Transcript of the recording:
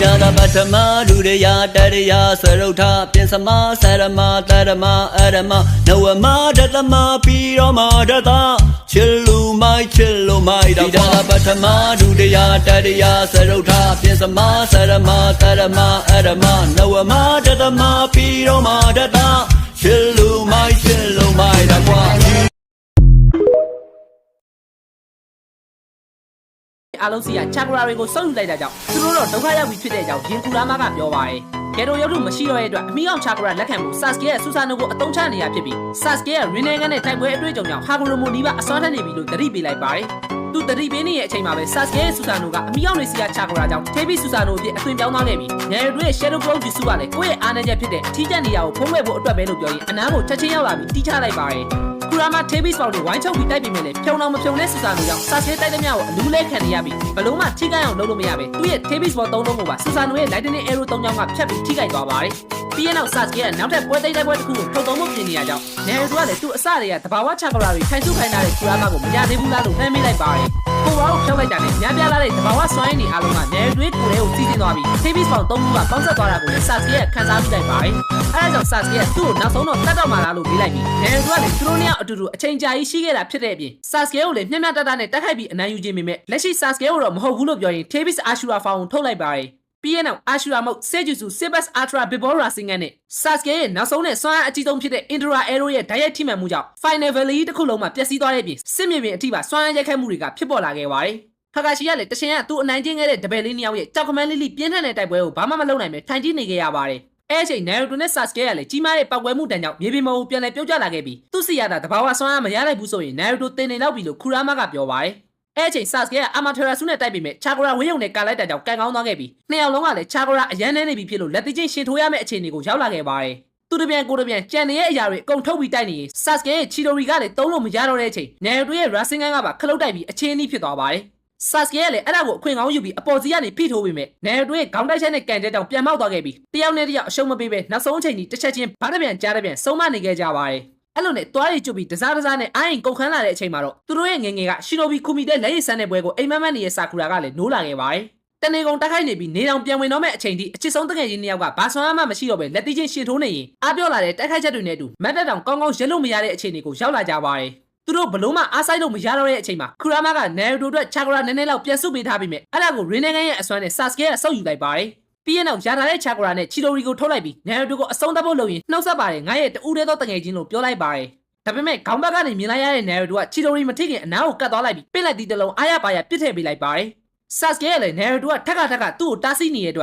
Didana Batama, Dudaya, Dadaya, Sarota, Pinsama, Sarama, Tadama, Adama, Noama, Datama, Pirama, Data, Chillu, my, Didana Batama, Dudaya, Dadaya, Sarota, Pinsama, Sarama, Tadama, Adama, Noama, Datama, Pirama, Data, Chillu, my, Data. အားလုံးစီကချာကရာတွေကိုစုပ်ယူလိုက်တာကြောင့်သူတို့တော့ဒုက္ခရောက်ပြီးဖြစ်တဲ့အကြောင်းရင်ကူလာမကပြောပါတယ်။ကယ်တိုရုပ်ထုမရှိတော့တဲ့အတွက်အမိအောင်ချာကရာလက်ခံမှု Sasuke ရဲ့ဆူဆာနိုကိုအသုံးချနေရဖြစ်ပြီး Sasuke ရဲ့ Rinnegan နဲ့တိုက်ပွဲအတွေ့အကြုံကြောင့် Hagoromo နီးပါးအစွမ်းထက်နေပြီလို့သတိပေးလိုက်ပါတယ်။သူသတိပေးနေတဲ့အချိန်မှာပဲ Sasuke ရဲ့ဆူဆာနိုကအမိအောင်တွေစီကချာကရာကြောင့် Tebi ဆူဆာနိုအဖြစ်အသွင်ပြောင်းသွားခဲ့ပြီး Naruto ရဲ့ Shadow Clone Jutsu ကလည်းကိုယ့်ရဲ့အားနည်းချက်ဖြစ်တဲ့ထိကျက်နေရကိုဖုံးဝဲဖို့အတွက်ပဲလို့ပြောရင်အနားကိုချက်ချင်းရောက်လာပြီးတီးချလိုက်ပါတယ်။ ကူရာမ Tebi ပေါက်တွေဝိုင်းချုပ်ပြီးတိုက်ပြီးမြဲလေဖြုံအောင်မဖြုံလဲဆူဆာနိုကြောင့် Sasuke တိုက်တဲ့မြောက်ကိုအလူးလဲခံနေရပြီးဘလုံးမှထိခိုက်အောင်လုပ်လို့မရပဲသူ့ရဲ့ Tebi ပေါက်၃လုံးကိုပါဆူဆာနိုရဲ့ Lightning Arrow ၃ချောင်းကဖြတ်ပြီးထိခိုက်သွားပါတယ်။ပြီးရင်နောက် Sasuke ကနောက်ထပ်ပွဲတိုက်ပွဲတစ်ခုကိုထုတ်သုံးဖို့ပြင်နေရကြောင်း Naruto ကလည်းသူ့အစတွေကတဘာဝချာကရာတွေထိုင်စုခိုင်းထားတဲ့ကူရာမကိုမရသေးဘူးလားလို့နှမ်းမိလိုက်ပါတယ်။ကိုရာကိုဖြုတ်လိုက်တာနဲ့ညပြလာတဲ့တဘာဝစွမ်းရည်နေအားလုံးက Naruto ကိုယ်ထဲကိုစီးဆင်းသွားပြီး Tebi ပေါက်၃ခုကပေါင်းဆက်သွားတာကိုလည်း Sasuke ကခန်းစားမိလိုက်ပါတယ်။အဲဒါကြောင့် Sasuke ကသူ့ကိုနောက်ဆုံးတော့တတ်တော့မှလားလို့မေးလိုက်ပြီး Naruto ကလည်းသူတို့နှစ်ယောက်အတူတူအချိန်ကြာကြီးရှိခဲ့တာဖြစ်တဲ့အပြင် Sasuke ကိုလည်းမျက်မျက်တတနဲ့တိုက်ခိုက်ပြီးအနိုင်ယူခြင်းပေမဲ့လက်ရှိ Sasuke ကိုတော့မဟုတ်ဘူးလို့ပြောရင် Tebi Ashura Form ကိုထုတ်လိုက်ပါတယ်။ပြီးရင်နောက် Ashura မုတ် Seijusu Sibas Ultra Bibor Rasengan နဲ့ Sasuke ရဲ့နောက်ဆုံးနဲ့စွမ်းအားအကြီးဆုံးဖြစ်တဲ့ Indra Arrow ရဲ့ဓာတ်ရိုက်ထိမှန်မှုကြောင့် Final Valley တစ်ခုလုံးမှာပျက်စီးသွားတဲ့အပြင်စစ်မြေပြင်အထိပါစွမ်းအားရိုက်ခတ်မှုတွေကဖြစ်ပေါ်လာခဲ့ပါတယ်။ Kakashi ကလည်းတချင်ကသူ့အနိုင်ကျင့်ခဲ့တဲ့တပည့်လေးနှစ်ယောက်ရဲ့ကြောက်ကမန်းလေးပြင်းထန်တဲ့တိုက်ပွဲကိုဘာမှမလုပ်နိုင်ပဲထိုင်ကြည့်နေခဲ့ရပါတယ်။အဲ့ချိန် Naruto နဲ့ Sasuke ကလည်းကြီးမားတဲ့ပောက်ကွဲမှုတန်ကြောင့်မြေပြင်ပေါ်ကိုပြန်လည်ပြုတ်ကျလာခဲ့ပြီးသူ့စီရတာတဘာဝစွမ်းအားမရလိုက်ဘူးဆိုရင် Naruto တင်နေလောက်ပြီလို့ Kurama ကပြောပါတယ်။အဲ့ချိန် Sasuke က Amaterasu နဲ့တိုက်ပြီးမဲ့ Chakra ဝင်းရုံနဲ့ကာလိုက်တာကြောင့်ကန်ကောင်းသွားခဲ့ပြီးနှစ်ယောက်လုံးကလည်း Chakra အရန်နေပြီဖြစ်လို့လက်သိချင်းရှင်ထိုးရမယ့်အခြေအနေကိုရောက်လာခဲ့ပါတယ်။သူတပြန်ကိုတပြန်ကြံနေတဲ့အရာတွေအကုန်ထုတ်ပြီးတိုက်နေရင် Sasuke ရဲ့ Chidori ကလည်းသုံးလို့မရတော့တဲ့အချိန် Naruto ရဲ့ Rasengan ကပါခလုတ်တိုက်ပြီးအခြေအနေဖြစ်သွားပါတယ်။ Sasuke ကလည်းအဲ့ဒါကိုအခွင့်ကောင်းယူပြီးအပေါ်စီကနေဖိထိုးပြီးမဲ့ Naruto ရဲ့ခေါင်းတိုက်ချက်နဲ့ကန်ချက်ကြောင့်ပြန်မောက်သွားခဲ့ပြီးတယောက်နဲ့တယောက်အရှုံးမပေးပဲနောက်ဆုံးအချိန်ကြီးတစ်ချက်ချင်းဘာတပြန်ကြားတပြန်ဆုံးမနေခဲ့ကြပါတယ်။အဲ့လိုနဲ့တွားရီကျွတ်ပြီးတစားနဲ့အိုင်းကုန်ခန်းလာတဲ့အချိန်မှာတော့သူတို့ရဲ့ငငယ်က Shinobi Kumite လက်ရည်ဆန်းတဲ့ပွဲကိုအိမ်မက်မက်နေတဲ့ Sakura ကလည်းနိုးလာခဲ့ပါတယ်။တနေကုန်တက်ခိုက်နေပြီးနေတောင်ပြန်ဝင်တော့မဲ့အချိန်ထိအချစ်ဆုံးတငယ်ချင်းနှစ်ယောက်ကဘာဆွမ်းမှမရှိတော့ပဲလက်သိချင်းရှင်ထိုးနေရင်အားပြောလာတဲ့တက်ခိုက်ချက်တွေနဲ့အတူမတ်တက်တောင်ကောင်းကောင်းရက်လို့မရတဲ့အခြေအနေကိုရောက်လာကြပါတယ်။သူတို့ဘလုံးမအားဆိုင်လို့မရတော့တဲ့အချိန်မှာ Kurama က Naruto အတွက် Chakra နည်းနည်းလောက်ပြန်စုပေးထားပြီးမြဲအဲ့ဒါကို Rinnegan ရဲ့အစွမ်းနဲ့ Sasuke ကဆုပ်ယူလိုက်ပါတယ်။ပြီးရင်နောက်ရထားတဲ့ Chakra နဲ့ Chidori ကိုထုတ်လိုက်ပြီး Naruto ကိုအဆုံးသတ်ဖို့လုပ်ရင်နှုတ်ဆက်ပါတယ်ငါရဲ့တူးတဲ့သောတငယ်ချင်းလို့ပြောလိုက်ပါတယ်။ဒါပေမဲ့ခေါင်းဘက်ကနေမြင်လိုက်ရတဲ့ Naruto က Chidori မထိခင်အနားကိုကတ်သွားလိုက်ပြီးပင့်လိုက်သည့်တလုံးအားရပါရပြစ်ထည့်ပေးလိုက်ပါတယ်။ Sasuke ကလည်း Naruto ကထက်ကသူ့ကိုတားဆီးနေတဲ့အတွက်